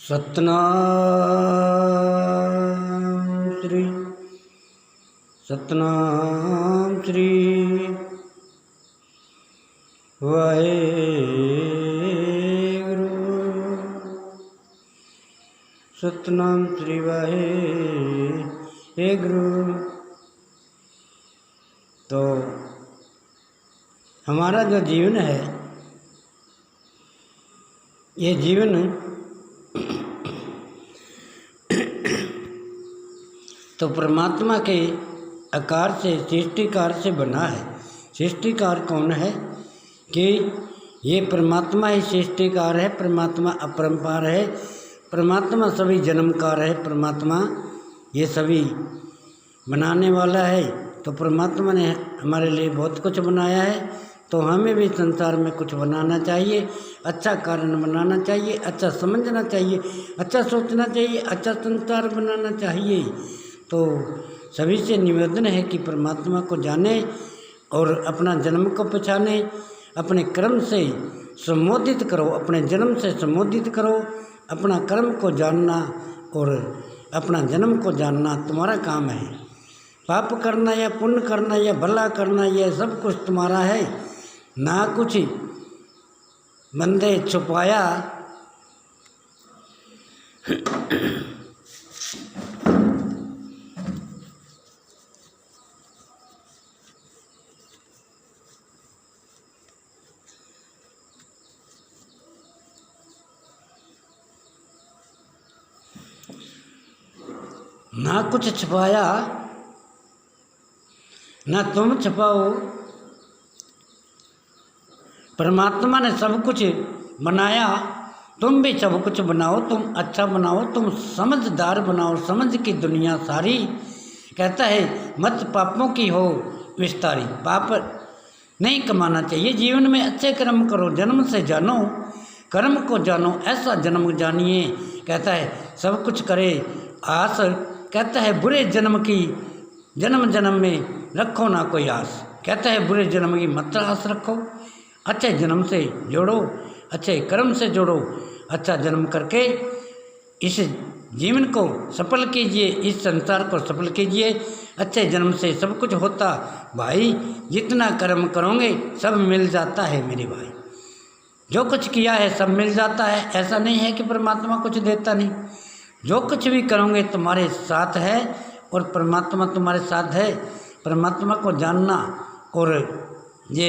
सतनाम श्री वाहेगुरु। सतनाम श्री वाहेगुरु। तो हमारा जो जीवन है, ये जीवन तो परमात्मा के आकार से, सृष्टिकार से बना है। सृष्टिकार कौन है? कि ये परमात्मा ही सृष्टिकार है। परमात्मा अपरंपार है। परमात्मा सभी जन्मकार है। परमात्मा ये सभी बनाने वाला है। तो परमात्मा ने हमारे लिए बहुत कुछ बनाया है, तो हमें भी संसार में कुछ बनाना चाहिए, अच्छा कारण बनाना चाहिए, अच्छा समझना चाहिए, अच्छा सोचना चाहिए, अच्छा संसार बनाना चाहिए। तो सभी से निवेदन है कि परमात्मा को जाने और अपना जन्म को पहचाने, अपने कर्म से संबोधित करो, अपने जन्म से संबोधित करो। अपना कर्म को जानना और अपना जन्म को जानना तुम्हारा काम है। पाप करना या पुण्य करना या भला करना, यह सब कुछ तुम्हारा है। ना कुछ बंदे छुपाया ना कुछ छुपाया, ना तुम छुपाओ। परमात्मा ने सब कुछ बनाया, तुम भी सब कुछ बनाओ। तुम अच्छा बनाओ, तुम समझदार बनाओ। समझ की दुनिया सारी, कहता है मत पापों की हो विस्तारी। पाप नहीं कमाना चाहिए। जीवन में अच्छे कर्म करो, जन्म से जानो, कर्म को जानो, ऐसा जन्म जानिए। कहता है सब कुछ करे आस। कहता है बुरे जन्म की जन्म जन्म में रखो ना कोई आस। कहता है बुरे जन्म की मत आस रखो, अच्छे जन्म से जोड़ो, अच्छे कर्म से जोड़ो। अच्छा जन्म करके इस जीवन को सफल कीजिए, इस संसार को सफल कीजिए। अच्छे जन्म से सब कुछ होता भाई। जितना कर्म करोगे सब मिल जाता है मेरे भाई। जो कुछ किया है सब मिल जाता है। ऐसा नहीं है कि परमात्मा कुछ देता नहीं। जो कुछ भी करोगे तुम्हारे साथ है और परमात्मा तुम्हारे साथ है। परमात्मा को जानना और ये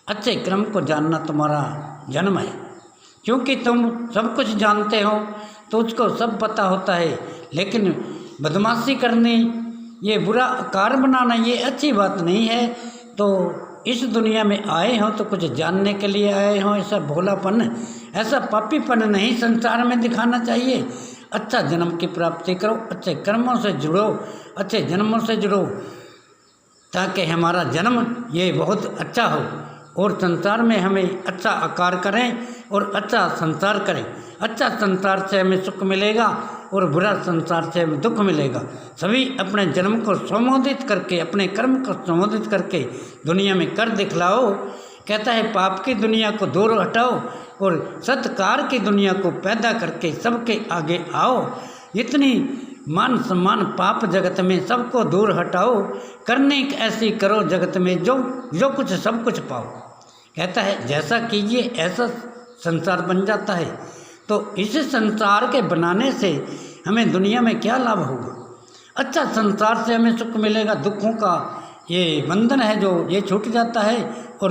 अच्छे क्रम को जानना तुम्हारा जन्म है। क्योंकि तुम सब कुछ जानते हो तो उसको सब पता होता है, लेकिन बदमाशी करनी, ये बुरा आकार बनाना, ये अच्छी बात नहीं है। तो इस दुनिया में आए हो तो कुछ जानने के लिए आए हो। ऐसा भोलापन, ऐसा पापीपन नहीं संसार में दिखाना चाहिए। अच्छा जन्म की प्राप्ति करो, अच्छे कर्मों से जुड़ो, अच्छे जन्मों से जुड़ो, ताकि हमारा जन्म ये बहुत अच्छा हो और संसार में हमें अच्छा आकार करें और अच्छा संसार करें। अच्छा संसार से हमें सुख मिलेगा और बुरा संसार से हमें दुख मिलेगा। सभी अपने जन्म को संबोधित करके, अपने कर्म को संबोधित करके दुनिया में कर दिखलाओ। कहता है पाप की दुनिया को दूर हटाओ और सत्कार की दुनिया को पैदा करके सबके आगे आओ। इतनी मान सम्मान पाप जगत में सबको दूर हटाओ। करने ऐसी करो जगत में जो कुछ सब कुछ पाओ। कहता है जैसा कीजिए ऐसा संसार बन जाता है। तो इस संसार के बनाने से हमें दुनिया में क्या लाभ होगा? अच्छा संसार से हमें सुख मिलेगा, दुखों का ये बंधन है जो ये छूट जाता है और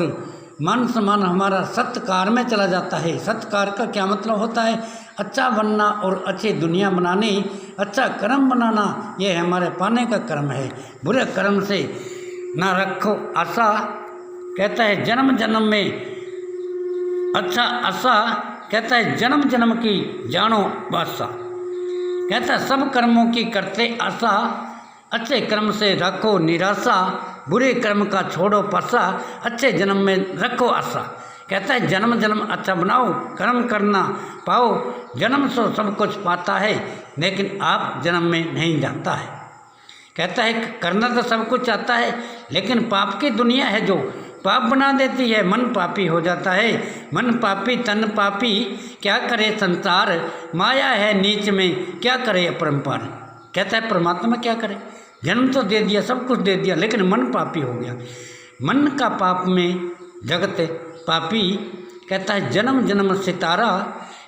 मान सम्मान हमारा सत्कार में चला जाता है। सत्कार का क्या मतलब होता है? अच्छा बनना और अच्छी दुनिया बनानी, अच्छा कर्म बनाना, ये हमारे पाने का कर्म है। बुरे कर्म से ना रखो आशा। कहता है जन्म जन्म में अच्छा आशा। कहता है जन्म जन्म की जानो बादशाह। कहता है सब कर्मों की करते आशा, अच्छे कर्म से रखो निराशा, बुरे कर्म का छोड़ो पासा, अच्छे जन्म में रखो आशा। कहता है जन्म जन्म अच्छा बनाओ, कर्म करना पाओ। जन्म से सब कुछ पाता है, लेकिन आप जन्म में नहीं जाता है। कहता है करना तो सब कुछ आता है, लेकिन पाप की दुनिया है जो पाप बना देती है, मन पापी हो जाता है। मन पापी तन पापी, क्या करे संसार, माया है नीच में, क्या करे अपरंपार। कहता है परमात्मा क्या करे, जन्म तो दे दिया, सब कुछ दे दिया, लेकिन मन पापी हो गया। मन का पाप में जगत पापी। कहता है जन्म जन्म सितारा,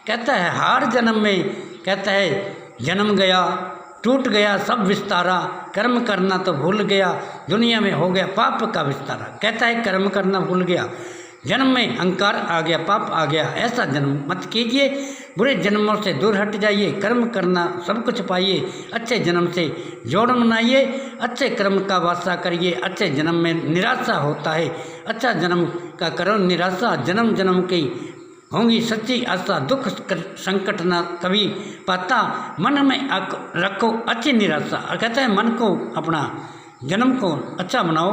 कहता है हार जन्म में, कहता है जन्म गया टूट गया सब विस्तारा, कर्म करना तो भूल गया, दुनिया में हो गया पाप का विस्तारा। कहता है कर्म करना भूल गया, जन्म में अहंकार आ गया, पाप आ गया, ऐसा जन्म मत कीजिए, बुरे जन्मों से दूर हट जाइए, कर्म करना सब कुछ पाइए, अच्छे जन्म से जोड़ मनाइए, अच्छे कर्म का वास्ता करिए। अच्छे जन्म में निराशा होता है, अच्छा जन्म का करो निराशा, जन्म जन्म की होंगी सच्ची आशा, दुख संकट न कभी पाता, मन में रखो अच्छी निराशा। और कहते हैं मन को अपना जन्म को अच्छा बनाओ,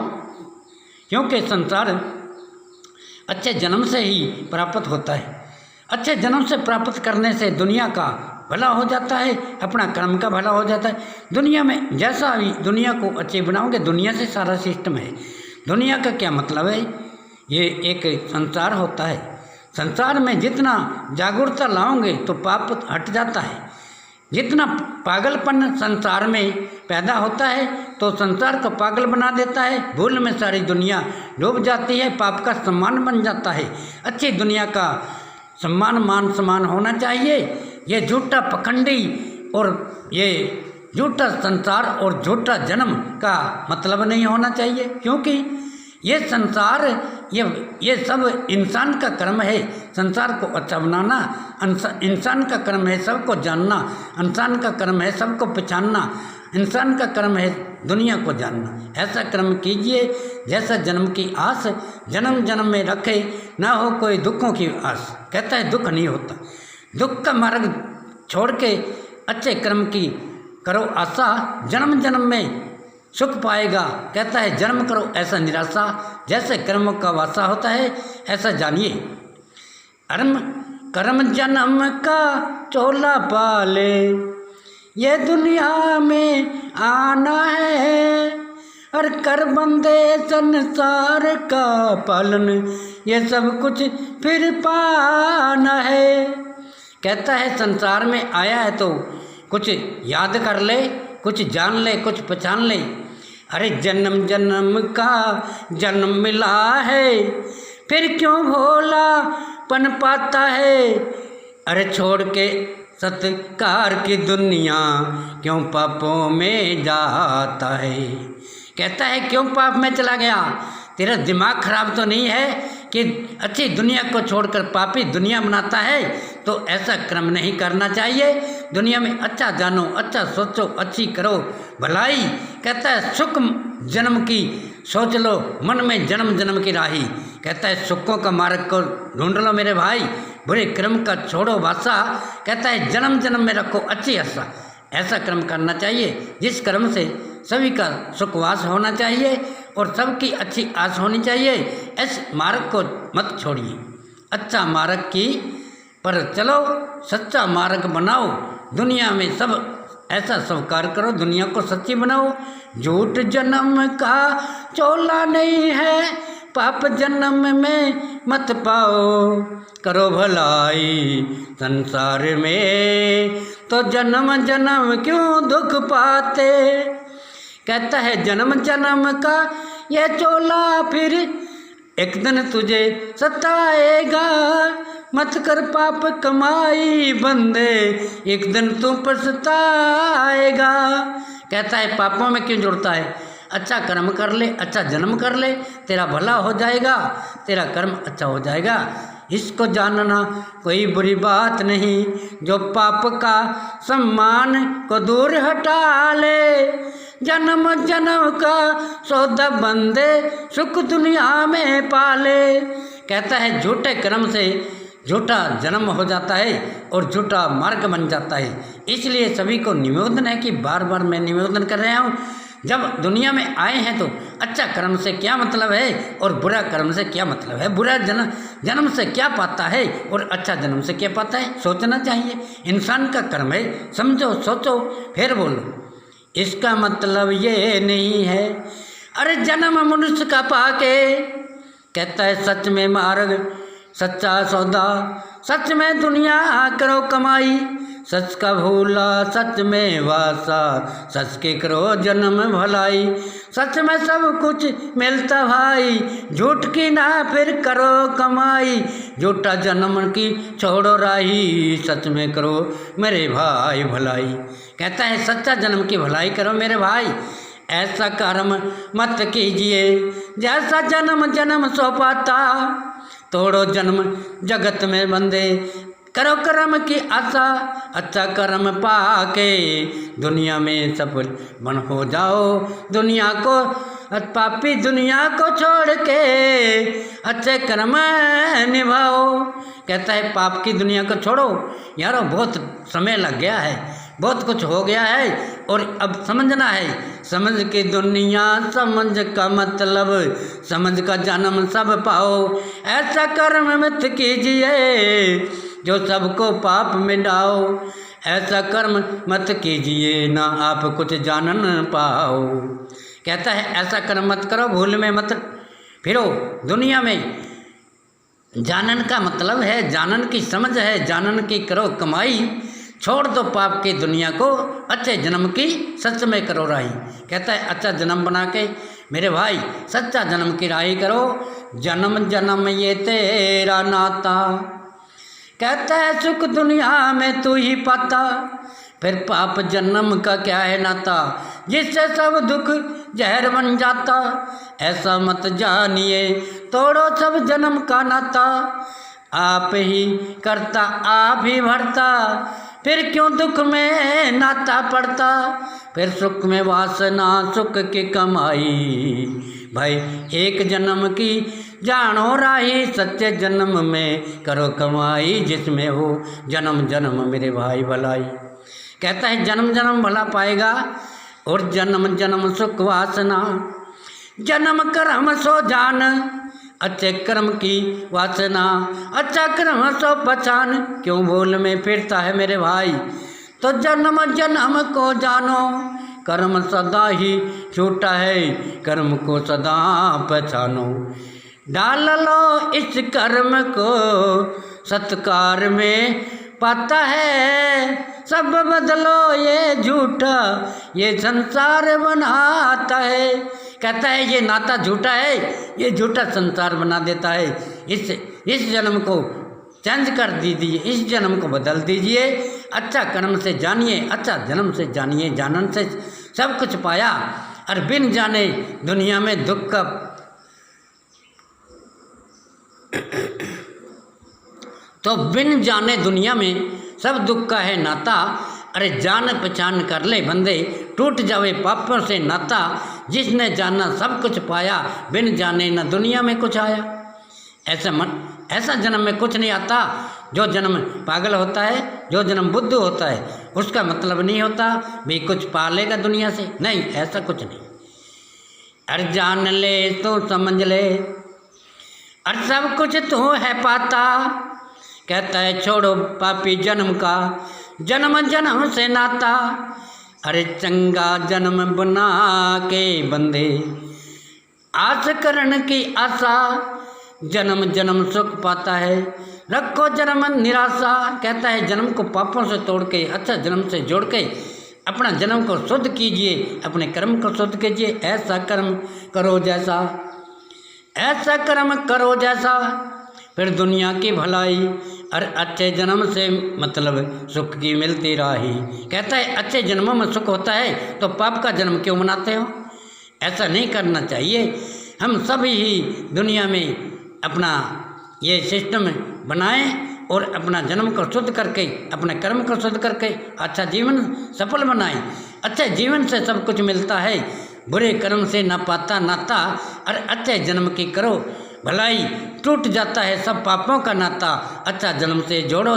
क्योंकि संसार अच्छे जन्म से ही प्राप्त होता है। अच्छे जन्म से प्राप्त करने से दुनिया का भला हो जाता है, अपना कर्म का भला हो जाता है। दुनिया में जैसा भी दुनिया को अच्छे बनाओगे, दुनिया से सारा सिस्टम है। दुनिया का क्या मतलब है, ये एक संसार होता है। संसार में जितना जागरूकता लाओगे तो पाप हट जाता है। जितना पागलपन संसार में पैदा होता है तो संसार को पागल बना देता है, भूल में सारी दुनिया डूब जाती है, पाप का सम्मान बन जाता है। अच्छी दुनिया का सम्मान मान सम्मान होना चाहिए। ये झूठा पखंडी और ये झूठा संसार और झूठा जन्म का मतलब नहीं होना चाहिए, क्योंकि ये संसार ये सब इंसान का कर्म है। संसार को अच्छा बनाना इंसान का कर्म है, सबको जानना इंसान का कर्म है, सबको पहचानना इंसान का कर्म है, दुनिया को जानना। ऐसा कर्म कीजिए जैसा जन्म की आस जन्म जन्म में रखे, ना हो कोई दुखों की आस। कहता है दुख नहीं होता, दुख का मार्ग छोड़ के अच्छे कर्म की करो आशा, जन्म जन्म में सुख पाएगा। कहता है जन्म करो ऐसा निराशा, जैसे कर्म का वासा होता है ऐसा जानिए। कर्म जन्म का चोला पाले, ये दुनिया में आना है, और कर बंदे संसार का पालन, ये सब कुछ फिर पाना है। कहता है संसार में आया है तो कुछ याद कर ले, कुछ जान ले, कुछ पहचान ले। अरे जन्म जन्म का जन्म मिला है, फिर क्यों भोला पन पाता है। अरे छोड़ के सत्कार की दुनिया, क्यों पापों में जाता है। कहता है क्यों पाप में चला गया, तेरा दिमाग खराब तो नहीं है कि अच्छी दुनिया को छोड़कर पापी दुनिया बनाता है। तो ऐसा क्रम नहीं करना चाहिए। दुनिया में अच्छा जानो, अच्छा सोचो, अच्छी करो भलाई। कहता है सुख जन्म की सोच लो, मन में जन्म जन्म की राही। कहता है सुखों का मार्ग को ढूंढ लो मेरे भाई, बुरे क्रम का छोड़ो भाषा। कहता है जन्म जन्म में रखो अच्छी आशा। ऐसा कर्म करना चाहिए जिस कर्म से सभी का सुखवास होना चाहिए और सबकी अच्छी आस होनी चाहिए। इस मार्ग को मत छोड़िए, अच्छा मार्ग की पर चलो, सच्चा मार्ग बनाओ। दुनिया में सब ऐसा स्वीकार करो, दुनिया को सच्ची बनाओ। झूठ जन्म का चोला नहीं है, पाप जन्म में मत पाओ। करो भलाई संसार में, तो जन्म जन्म क्यों दुख पाते। कहता है जन्म जन्म का ये चोला फिर एक दिन तुझे सताएगा। मत कर पाप कमाई बंदे, एक दिन तू पछताएगा। कहता है पापों में क्यों जुड़ता है, अच्छा कर्म कर ले, अच्छा जन्म कर ले, तेरा भला हो जाएगा, तेरा कर्म अच्छा हो जाएगा। इसको जानना कोई बुरी बात नहीं, जो पाप का सम्मान को दूर हटा ले। जन्म जन्म का सौदा बंदे, सुख दुनिया में पाले। कहता है झूठे कर्म से झूठा जन्म हो जाता है और झूठा मार्ग बन जाता है। इसलिए सभी को निवेदन है कि बार बार मैं निवेदन कर रहा हूँ, जब दुनिया में आए हैं तो अच्छा कर्म से क्या मतलब है और बुरा कर्म से क्या मतलब है। बुरा जन्म से क्या पाता है और अच्छा जन्म से क्या पाता है, सोचना चाहिए। इंसान का कर्म है, समझो सोचो फिर बोलो। इसका मतलब ये नहीं है अरे जन्म मनुष्य का पाके कहता है सच में मार्ग सच्चा सौदा, सच में दुनिया करो कमाई, सच का भूला सच में वासा, सच के करो जन्म भलाई, सच में सब कुछ मिलता भाई, झूठ की ना फिर करो कमाई, झूठा जन्म की छोड़ो राही, सच में करो मेरे भाई भलाई। कहता है सच्चा जन्म की भलाई करो मेरे भाई, ऐसा कर्म मत कीजिए जैसा जन्म जन्म सो पाता, तोड़ो जन्म जगत में बंदे करो कर्म की आशा, अच्छा कर्म पाके दुनिया में सफल बन हो जाओ, दुनिया को पापी दुनिया को छोड़ के अच्छे कर्म निभाओ। कहता है पाप की दुनिया को छोड़ो यारो, बहुत समय लग गया है, बहुत कुछ हो गया है और अब समझना है, समझ के दुनिया समझ का मतलब, समझ का जन्म सब पाओ, ऐसा कर्म मत कीजिए जो सबको पाप में डाओ, ऐसा कर्म मत कीजिए ना आप कुछ जानन पाओ। कहता है ऐसा कर्म मत करो, भूल में मत फिरो दुनिया में, जानन का मतलब है जानन की समझ है, जानन की करो कमाई, छोड़ दो पाप की दुनिया को, अच्छे जन्म की सच में करो राही। कहता है अच्छा जन्म बना के मेरे भाई सच्चा जन्म की राही करो, जन्म जन्म ये तेरा नाता, कहता है सुख दुनिया में तू ही पाता, फिर पाप जन्म का क्या है नाता, जिससे सब दुख जहर बन जाता, ऐसा मत जानिए तोड़ो सब जन्म का नाता, आप ही करता आप ही भरता, फिर क्यों दुख में नाता पड़ता, फिर सुख में वासना सुख की कमाई, भाई एक जन्म की जानो राही, सच्चे जन्म में करो कमाई, जिसमें हो जन्म जन्म मेरे भाई भलाई। कहता है जन्म जन्म भला पाएगा और जन्म जन्म सुख वासना, जन्म कर्म सो जान अच्छे कर्म की वासना, अच्छा कर्म सो पहचान, क्यों भूल में फिरता है मेरे भाई, तो जन्म जन्म को जानो, कर्म सदा ही छूटा है कर्म को सदा पहचानो, डाल लो इस कर्म को सत्कार में पाता है, सब बदलो ये झूठा ये संसार बनाता है। कहता है ये नाता झूठा है, ये झूठा संसार बना देता है, इस जन्म को चेंज कर दीजिए, इस जन्म को बदल दीजिए, अच्छा कर्म से जानिए, अच्छा जन्म से जानिए, जानन से सब कुछ पाया और बिन जाने दुनिया में दुख का तो बिन जाने दुनिया में सब दुख का है नाता, अरे जान पहचान कर ले बंदे टूट जावे पापों से नाता, जिसने जाना सब कुछ पाया बिन जाने न दुनिया में कुछ आया। ऐसा जन्म में कुछ नहीं आता, जो जन्म पागल होता है, जो जन्म बुद्ध होता है, उसका मतलब नहीं होता भी कुछ पा लेगा दुनिया से, नहीं ऐसा कुछ नहीं। अरे जान ले तो समझ ले और सब कुछ तो है पाता, कहता है छोड़ो पापी जन्म का जन्म जन्म से नाता, अरे चंगा जन्म बना के बंदे आस करन की आशा, जन्म जन्म सुख पाता है रखो जन्म निराशा। कहता है जन्म को पापों से तोड़ के अच्छा जन्म से जोड़ के अपना जन्म को शुद्ध कीजिए, अपने कर्म को शुद्ध कीजिए, ऐसा कर्म करो जैसा, ऐसा कर्म करो जैसा, फिर दुनिया की भलाई और अच्छे जन्म से मतलब सुख की मिलती राही। कहता है अच्छे जन्मों में सुख होता है तो पाप का जन्म क्यों मनाते हो, ऐसा नहीं करना चाहिए। हम सभी ही दुनिया में अपना ये सिस्टम बनाएं और अपना जन्म को शुद्ध करके अपने कर्म को शुद्ध करके अच्छा जीवन सफल बनाएं। अच्छे जीवन से सब कुछ मिलता है, बुरे कर्म से न पाता नाता, और अच्छे जन्म की करो भलाई, टूट जाता है सब पापों का नाता। अच्छा जन्म से जोड़ो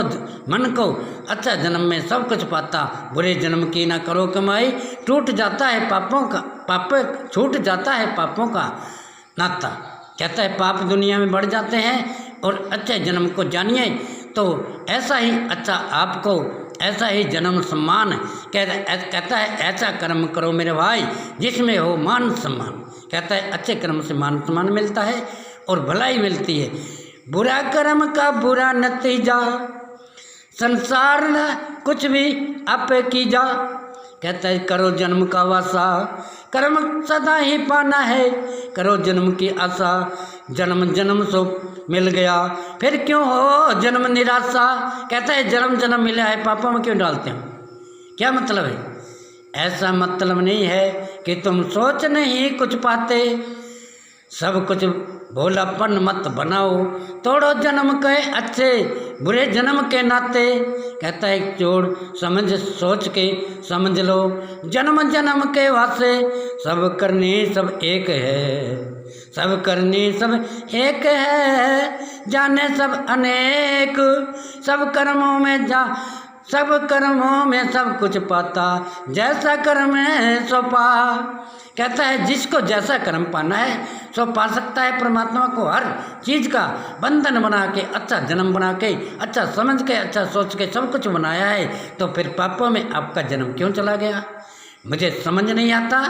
मन को, अच्छा जन्म में सब कुछ पाता, बुरे जन्म की ना करो कमाई, टूट जाता है पापों का पाप, छूट जाता है पापों का नाता। कहता है पाप दुनिया में बढ़ जाते हैं और अच्छे जन्म को जानिए तो ऐसा ही अच्छा आपको ऐसा ही जन्म सम्मान। कहता है ऐसा कर्म करो मेरे भाई जिसमें हो मान सम्मान। कहता है अच्छे कर्म से मान सम्मान मिलता है और भलाई मिलती है। बुरा कर्म का बुरा नतीजा, संसार न कुछ भी आप कीजा। कहता है करो जन्म का वासा, कर्म सदा ही पाना है, करो जन्म की आशा। जन्म जन्म सो मिल गया, फिर क्यों हो जन्म निराशा। कहता है जन्म जन्म मिला है, पापों में क्यों डालते हो, क्या मतलब है। ऐसा मतलब नहीं है कि तुम सोच नहीं कुछ पाते, सब कुछ भोलापन मत बनाओ, तोड़ो जन्म के अच्छे बुरे जन्म के नाते। कहता है जोड़ समझ सोच के समझ लो, जन्म जन्म के वास्ते सब करनी सब एक है, सब करनी सब एक है, जाने सब अनेक, सब कर्मों में सब कर्मों में सब कुछ पाता, जैसा कर्म है सो पा। कहता है जिसको जैसा कर्म पाना है सो पा सकता है परमात्मा को। हर चीज़ का बंधन बना के, अच्छा जन्म बना के, अच्छा समझ के, अच्छा सोच के सब कुछ बनाया है, तो फिर पापों में आपका जन्म क्यों चला गया। मुझे समझ नहीं आता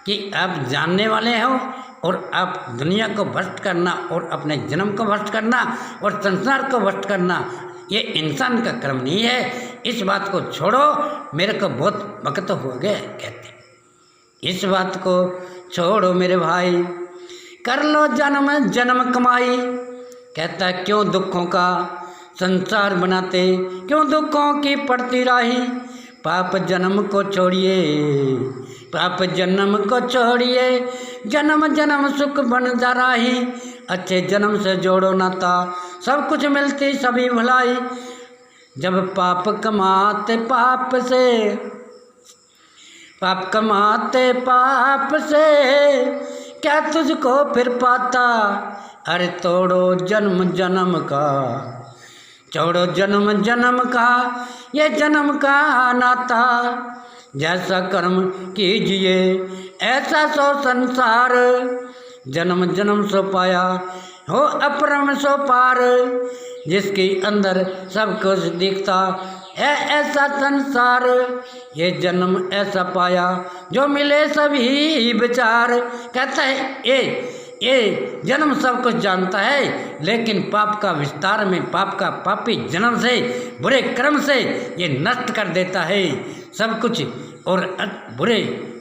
कि आप जानने वाले हो और आप दुनिया को भ्रष्ट करना और अपने जन्म को भ्रष्ट करना और संसार को भ्रष्ट करना, ये इंसान का कर्म नहीं है। इस बात को छोड़ो, मेरे को बहुत वक्त हो गया। कहते इस बात को छोड़ो मेरे भाई, कर लो जन्म जन्म कमाई। कहता है क्यों दुखों का संसार बनाते, क्यों दुखों की पड़ती राही। पाप जन्म को छोड़िए, पाप जन्म को छोड़िए, जन्म जन्म सुख बन जा राही। अच्छे जन्म से जोड़ो नाता, सब कुछ मिलती सभी भलाई। जब पाप कमाते पाप से, पाप कमाते पाप से, क्या तुझको फिर पाता। अरे तोड़ो जन्म जन्म का, छोड़ो जन्म जन्म का, ये जन्म का नाता। जैसा कर्म कीजिए ऐसा सो संसार, जन्म जन्म सो पाया हो अपरम सो पार। जिसके अंदर सब कुछ दिखता है ऐसा संसार, ये जन्म ऐसा पाया जो मिले सभी विचार। कहता है ये जन्म सब कुछ जानता है, लेकिन पाप का विस्तार में, पाप का पापी जन्म से, बुरे कर्म से ये नष्ट कर देता है सब कुछ और बुरे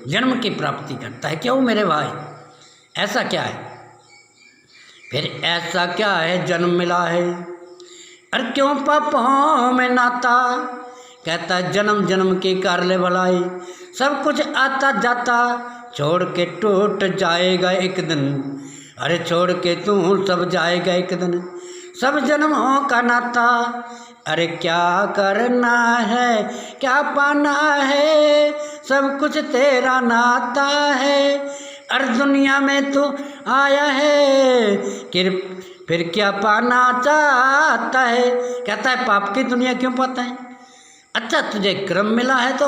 जन्म की प्राप्ति करता है। क्यों मेरे भाई, ऐसा क्या है, फिर ऐसा क्या है जन्म मिला है, अरे क्यों पापों में नाता। कहता है जन्म जन्म की कर ले भलाई, सब कुछ आता जाता, छोड़ के टूट जाएगा एक दिन। अरे छोड़ के तू सब जाएगा एक दिन, सब जन्मों का नाता। अरे क्या करना है क्या पाना है, सब कुछ तेरा नाता है। अरे दुनिया में तू आया है, फिर क्या पाना चाहता है। कहता है पाप की दुनिया क्यों पाता है, अच्छा तुझे कर्म मिला है तो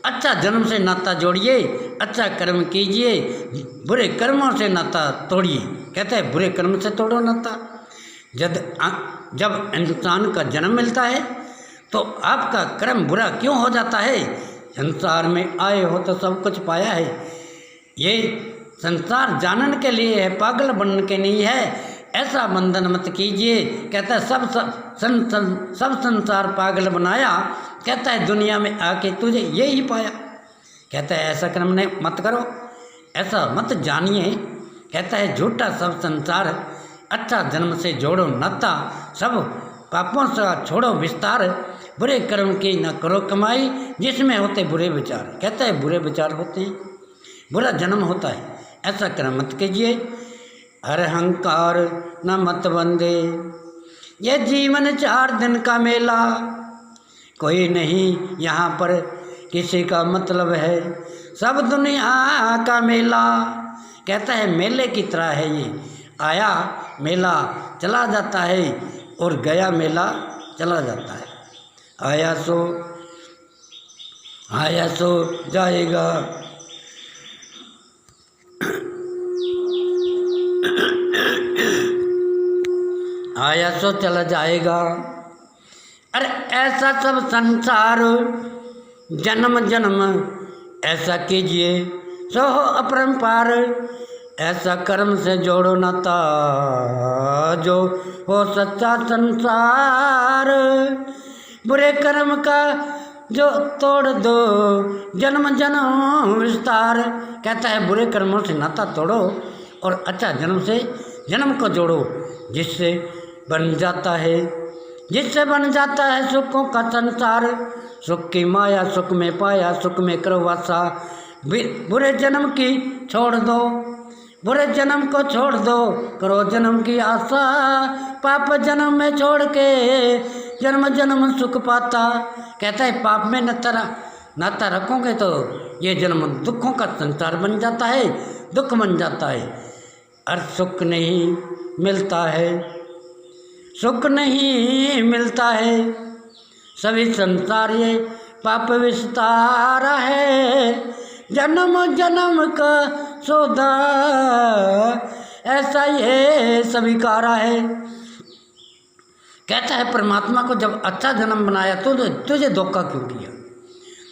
अच्छा जन्म से नाता जोड़िए, अच्छा कर्म कीजिए, बुरे कर्मों से नाता तोड़िए। कहता है बुरे कर्म से तोड़ो नाता। जब इंसान का जन्म मिलता है तो आपका कर्म बुरा क्यों हो जाता है। संसार में आए हो तो सब कुछ पाया है, ये संसार जानने के लिए है, पागल बनने के नहीं है। ऐसा बंधन मत कीजिए। कहता है सब संसार पागल बनाया, कहता है दुनिया में आके तुझे ये ही पाया। कहता है ऐसा कर्म नहीं मत करो, ऐसा मत जानिए। कहता है झूठा सब संसार, अच्छा जन्म से जोड़ो नाता, सब पापों से छोड़ो विस्तार। बुरे कर्म की न करो कमाई, जिसमें होते बुरे विचार। कहता है बुरे विचार होते हैं, बुरा जन्म होता है, ऐसा कर्म मत कीजिए। अहंकार न मत बंदे, ये जीवन 4 दिन का मेला, कोई नहीं यहाँ पर किसी का मतलब है, सब दुनिया का मेला। कहता है मेले की तरह है ये, आया मेला चला जाता है और गया मेला चला जाता है। आया सो जाएगा, आया सो चला जाएगा। अरे ऐसा सब संसार जन्म जन्म ऐसा कीजिए सो हो अपरंपार। ऐसा कर्म से जोड़ो नाता जो हो सच्चा संसार। बुरे कर्म का जो तोड़ दो जन्म जन्म विस्तार। कहता है बुरे कर्मों से नाता तोड़ो और अच्छा जन्म से जन्म को जोड़ो, जिससे बन जाता है सुखों का संसार। सुख की माया सुख में पाया, सुख में करो वासा। बुरे जन्म की छोड़ दो, बुरे जन्म को छोड़ दो, करो जन्म की आशा। पाप जन्म में छोड़ के जन्म जन्म सुख पाता। कहता है पाप में नाता रखोगे तो ये जन्म दुखों का संसार बन जाता है, दुख बन जाता है। और सुख नहीं मिलता है, सुख नहीं मिलता है, सभी संसार ये पाप विस्तारा है। जन्म जन्म का सौदा ऐसा ये स्वीकारा है। कहता है परमात्मा को जब अच्छा जन्म बनाया तो तुझे धोखा क्यों किया,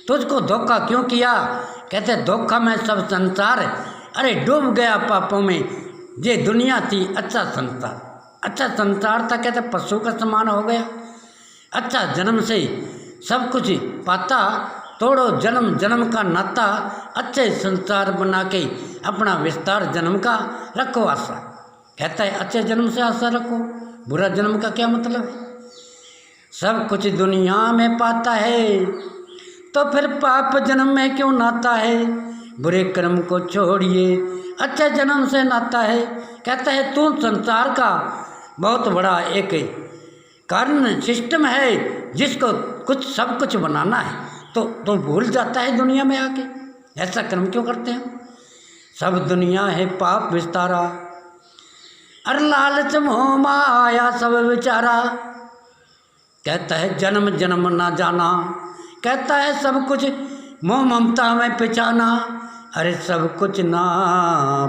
तुझको धोखा क्यों किया। कहते धोखा में सब संसार, अरे डूब गया पापों में, ये दुनिया थी अच्छा संसार, अच्छा संसार था। कहते पशु का समान हो गया। अच्छा जन्म से सब कुछ पाता, तोड़ो जन्म जन्म का नाता। अच्छे संसार बना के अपना विस्तार जन्म का रखो आशा। कहता है अच्छे जन्म से आशा रखो, बुरा जन्म का क्या मतलब है। सब कुछ दुनिया में पाता है तो फिर पाप जन्म में क्यों नाता है। बुरे कर्म को छोड़िए अच्छे जन्म से नाता है। कहता है तू संसार का बहुत बड़ा एक कारण सिस्टम है, जिसको कुछ सब कुछ बनाना है तो भूल जाता है दुनिया में आके। ऐसा कर्म क्यों करते हैं। सब दुनिया है पाप विस्तारा, अर लालच मोह माया सब विचारा। कहता है जन्म जन्म ना जाना, कहता है सब कुछ मोह ममता में पिछाना। अरे सब कुछ ना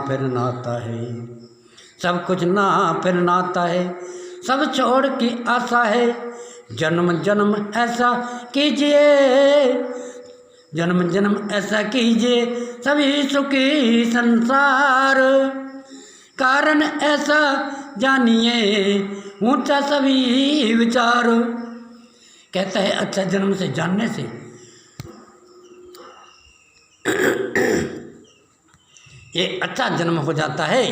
फिर नाता है, सब कुछ ना फिर नाता है, सब छोड़ की आशा है। जन्म जन्म ऐसा कीजिए, जन्म जन्म ऐसा कीजिए, सभी सुखी संसार। कारण ऐसा जानिए ऊंचा सभी विचार। कहता है अच्छा जन्म से जानने से ये अच्छा जन्म हो जाता है,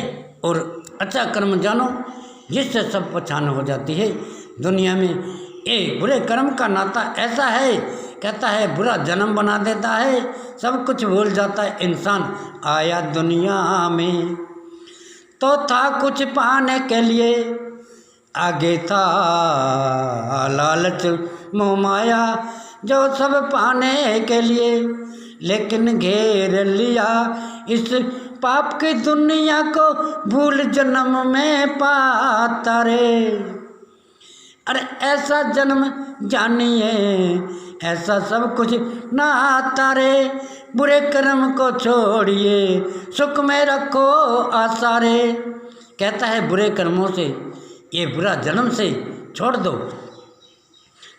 और अच्छा कर्म जानो जिससे सब पहचान हो जाती है दुनिया में। ये बुरे कर्म का नाता ऐसा है, कहता है बुरा जन्म बना देता है, सब कुछ भूल जाता है इंसान। आया दुनिया में तो था कुछ पाने के लिए, आगे था लालच मोह माया जो सब पाने के लिए। लेकिन घेर लिया इस पाप की दुनिया को, भूल जन्म में पाता रे। अरे ऐसा जन्म जानिए ऐसा सब कुछ ना आता रे। बुरे कर्म को छोड़िए सुख में रखो आशा रे। कहता है बुरे कर्मों से, ये बुरा जन्म से छोड़ दो।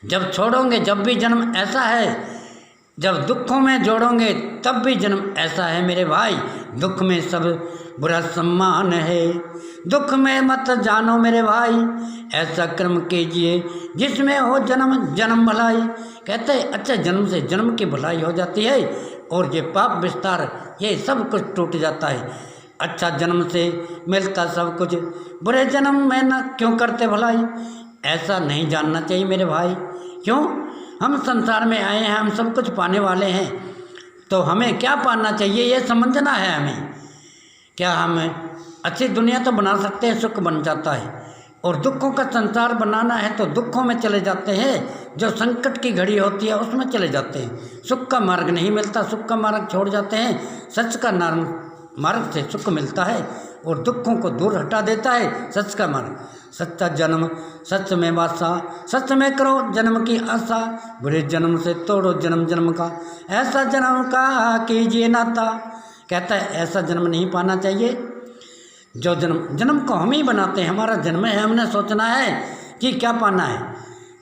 जब छोड़ोगे जब भी जन्म ऐसा है, जब दुखों में जोड़ोगे तब भी जन्म ऐसा है मेरे भाई। दुख में सब बुरा सम्मान है, दुख में मत जानो मेरे भाई। ऐसा कर्म कीजिए जिसमें हो जन्म जन्म भलाई। कहते हैं अच्छे जन्म से जन्म की भलाई हो जाती है, और ये पाप विस्तार ये सब कुछ टूट जाता है। अच्छा जन्म से मिलता सब कुछ, बुरे जन्म में न क्यों करते भलाई। ऐसा नहीं जानना चाहिए मेरे भाई। क्यों, हम संसार में आए हैं, हम सब कुछ पाने वाले हैं, तो हमें क्या पाना चाहिए ये समझना है हमें। क्या हम अच्छी दुनिया तो बना सकते हैं, सुख बन जाता है, और दुखों का संसार बनाना है तो दुखों में चले जाते हैं। जो संकट की घड़ी होती है उसमें चले जाते हैं, सुख का मार्ग नहीं मिलता, सुख का मार्ग छोड़ जाते हैं। सच का मार्ग से सुख मिलता है और दुखों को दूर हटा देता है सच का मार्ग। सच्चा जन्म सच में वासा, सच में करो जन्म की आशा। बुरे जन्म से तोड़ो जन्म जन्म का, ऐसा जन्म का कीजिए नाता। कहता है ऐसा जन्म नहीं पाना चाहिए। जो जन्म को हम ही बनाते हैं, हमारा जन्म है, हमने सोचना है कि क्या पाना है,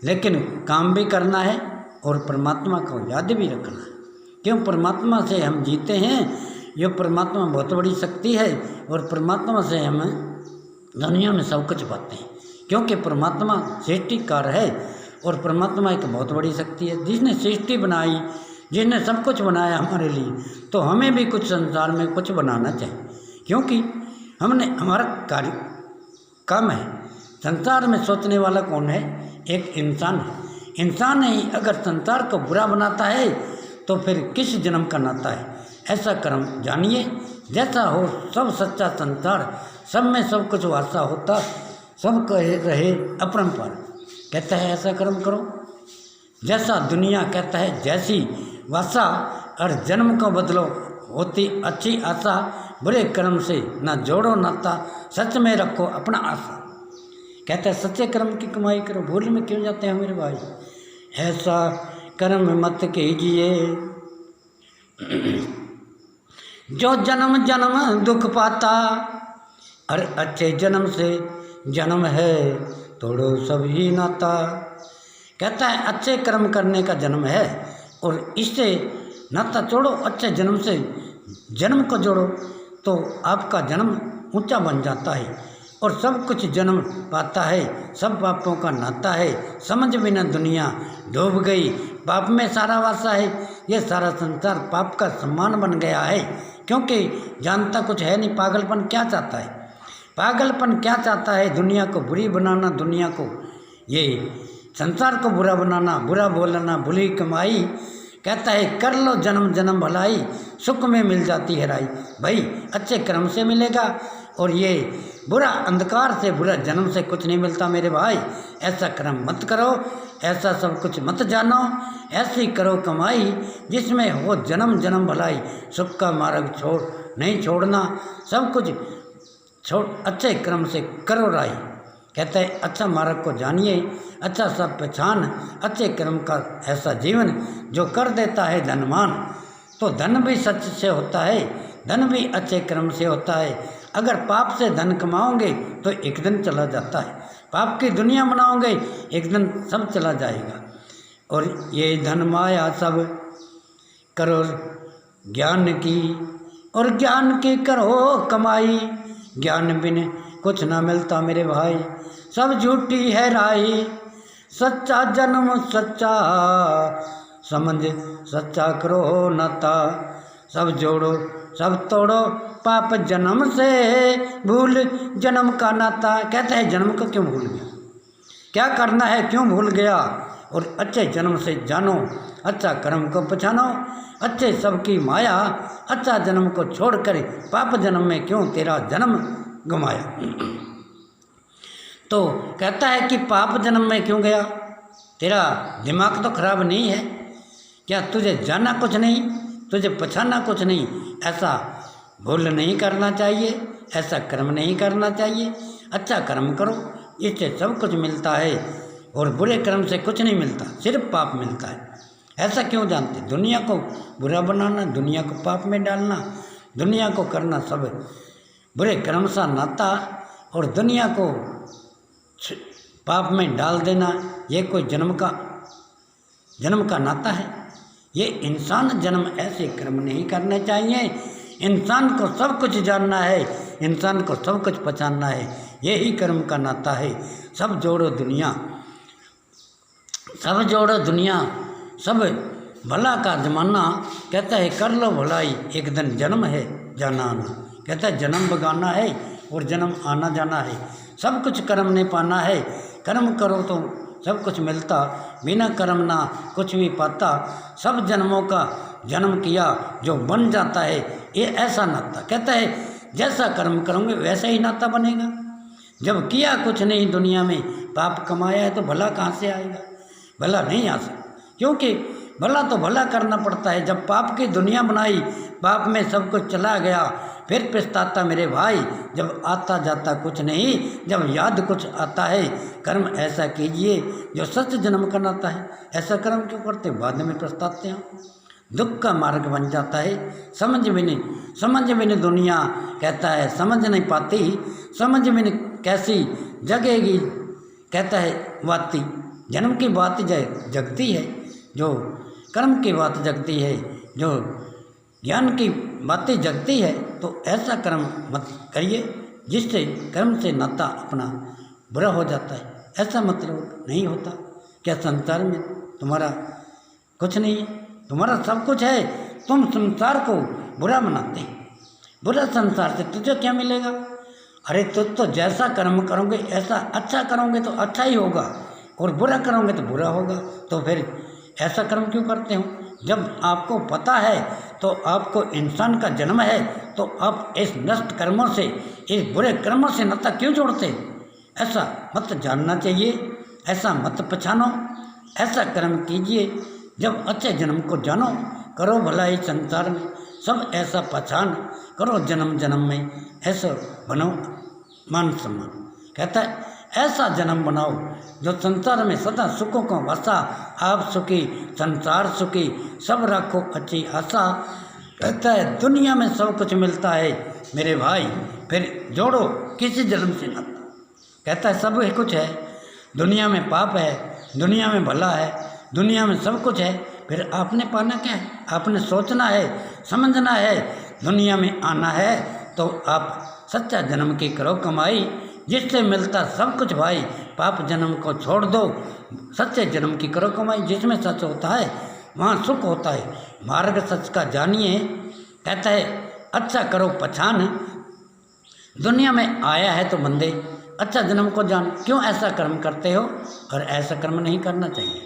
लेकिन काम भी करना है और परमात्मा को याद भी रखना है। क्यों, परमात्मा से हम जीते हैं ये परमात्मा बहुत बड़ी शक्ति है और परमात्मा से हम दुनिया में सब कुछ पाते हैं, क्योंकि परमात्मा सृष्टिकार है और परमात्मा एक बहुत बड़ी शक्ति है जिसने सृष्टि बनाई, जिसने सब कुछ बनाया हमारे लिए। तो हमें भी कुछ संसार में कुछ बनाना चाहिए, क्योंकि हमने हमारा कार्य काम है। संसार में सोचने वाला कौन है? एक इंसान है। इंसान ही अगर संसार को बुरा बनाता है तो फिर किस जन्म का नाता है? ऐसा कर्म जानिए, जैसा हो सब सच्चा संसार, सब में सब कुछ वासा होता, सब कहे रहे अपरंपार। कहता है ऐसा कर्म करो जैसा दुनिया कहता है जैसी वासा, और जन्म को बदलो होती अच्छी आशा, बुरे कर्म से ना जोड़ो नाता, सच में रखो अपना आशा। कहता है सच्चे कर्म की कमाई करो। भूल में क्यों जाते हैं मेरे भाई? ऐसा कर्म मत कीजिए जो जन्म जन्म दुख पाता, और अच्छे जन्म से जन्म है तोड़ो सभी नाता। कहता है अच्छे कर्म करने का जन्म है और इससे नाता जोड़ो, अच्छे जन्म से जन्म को जोड़ो तो आपका जन्म ऊंचा बन जाता है और सब कुछ जन्म पाता है। सब पापों का नाता है, समझ बिना दुनिया डूब गई, पाप में सारा वासा है। ये सारा संसार पाप का सम्मान बन गया है, क्योंकि जानता कुछ है नहीं। पागलपन क्या चाहता है? पागलपन क्या चाहता है? दुनिया को बुरी बनाना, दुनिया को ये संसार को बुरा बनाना, बुरा बोलना, बुरी कमाई। कहता है कर लो जन्म जन्म भलाई, सुख में मिल जाती है राई। भाई अच्छे कर्म से मिलेगा और ये बुरा अंधकार से, बुरा जन्म से कुछ नहीं मिलता मेरे भाई। ऐसा कर्म मत करो, ऐसा सब कुछ मत जानो, ऐसी करो कमाई जिसमें हो जन्म जन्म भलाई। सुख का मार्ग छोड़ नहीं छोड़ना, सब कुछ छोड़ अच्छे कर्म से करो राई। कहते हैं अच्छा मार्ग को जानिए, अच्छा सब पहचान, अच्छे कर्म का ऐसा जीवन जो कर देता है धनवान। तो धन भी सच से होता है, धन भी अच्छे कर्म से होता है। अगर पाप से धन कमाओगे तो एक दिन चला जाता है, पाप की दुनिया बनाओगे एक दिन सब चला जाएगा। और ये धन माया सब करो ज्ञान की, और ज्ञान की करो कमाई। ज्ञान बिन कुछ ना मिलता मेरे भाई, सब झूठी है राई। सच्चा जन्म सच्चा समझ, सच्चा करो नाता, सब जोड़ो सब तोड़ो पाप जन्म से, भूल जन्म का नाता। कहते हैं जन्म को क्यों भूल गया, क्या करना है क्यों भूल गया? और अच्छे जन्म से जानो, अच्छा कर्म को पहचानो, अच्छे सबकी माया। अच्छा जन्म को छोड़कर पाप जन्म में क्यों तेरा जन्म गंवाया। तो कहता है कि पाप जन्म में क्यों गया? तेरा दिमाग तो खराब नहीं है क्या? तुझे जाना कुछ नहीं, तुझे पहचाना कुछ नहीं। ऐसा भूल नहीं करना चाहिए, ऐसा कर्म नहीं करना चाहिए। अच्छा कर्म करो, इससे सब कुछ मिलता है और बुरे कर्म से कुछ नहीं मिलता, सिर्फ पाप मिलता है। ऐसा क्यों जानते? दुनिया को बुरा बनाना, दुनिया को पाप में डालना, दुनिया को करना सब बुरे कर्म सा नाता, और दुनिया को पाप में डाल देना, ये कोई जन्म का नाता है? ये इंसान जन्म ऐसे कर्म नहीं करने चाहिए। इंसान को सब कुछ जानना है, इंसान को सब कुछ पहचानना है, यही कर्म का नाता है। सब जोड़ो दुनिया, सब जोड़ो दुनिया, सब भला का जमाना। कहता है कर लो भलाई, एक दिन जन्म है जाना आना। कहता है जन्म बगाना है और जन्म आना जाना है, सब कुछ कर्म ने पाना है। कर्म करो तो सब कुछ मिलता, बिना कर्म ना कुछ भी पाता। सब जन्मों का जन्म किया जो बन जाता है, ये ऐसा नाता। कहता है जैसा कर्म करोगे वैसा ही नाता बनेगा। जब किया कुछ नहीं दुनिया में, पाप कमाया है तो भला कहाँ से आएगा? भला नहीं आ सकता, क्योंकि भला तो भला करना पड़ता है। जब पाप की दुनिया बनाई, पाप में सब कुछ चला गया, फिर पछताता मेरे भाई। जब आता जाता कुछ नहीं, जब याद कुछ आता है। कर्म ऐसा कीजिए जो सच जन्म का नाता है। ऐसा कर्म क्यों करते? बाद में पछताते हैं, दुख का मार्ग बन जाता है। समझ भी नहीं दुनिया। कहता है समझ नहीं पाती, समझ भी नहीं कैसी जगेगी। कहता है बाती जन्म की बात जगती है, जो कर्म की बात जगती है, जो ज्ञान की बातें जगती है तो ऐसा कर्म मत करिए जिससे कर्म से नाता अपना बुरा हो जाता है। ऐसा मतलब नहीं होता। क्या संसार में तुम्हारा कुछ नहीं है? तुम्हारा सब कुछ है। तुम संसार को बुरा बनाते हैं। बुरा संसार से तुझे क्या मिलेगा? अरे तुझ तो जैसा कर्म करोगे ऐसा अच्छा करोगे तो अच्छा ही होगा, और बुरा करोगे तो बुरा होगा। तो फिर ऐसा कर्म क्यों करते हो? जब आपको पता है तो आपको इंसान का जन्म है तो आप इस नष्ट कर्मों से, इस बुरे कर्मों से नाता क्यों जोड़ते? ऐसा मत जानना चाहिए, ऐसा मत पहचानो। ऐसा कर्म कीजिए जब अच्छे जन्म को जानो, करो भलाई संसार में सब ऐसा पहचान, करो जन्म जन्म में ऐसा बनो मान सम्मान। कहता है ऐसा जन्म बनाओ जो संसार में सदा सुखों को वसा, आप सुखी संसार सुखी सब रखो अच्छी आशा। कहता है दुनिया में सब कुछ मिलता है मेरे भाई, फिर जोड़ो किसी जन्म से नाता। कहता है सब कुछ है, दुनिया में पाप है, दुनिया में भला है, दुनिया में सब कुछ है, फिर आपने पाना क्या है? आपने सोचना है, समझना है। दुनिया में आना है तो आप सच्चा जन्म की करो कमाई, जिससे मिलता सब कुछ भाई। पाप जन्म को छोड़ दो, सच्चे जन्म की करो कमाई। जिसमें सच होता है वहाँ सुख होता है, मार्ग सच का जानिए। कहता है अच्छा करो पहचान, दुनिया में आया है तो बंदे अच्छा जन्म को जान। क्यों ऐसा कर्म करते हो? और ऐसा कर्म नहीं करना चाहिए।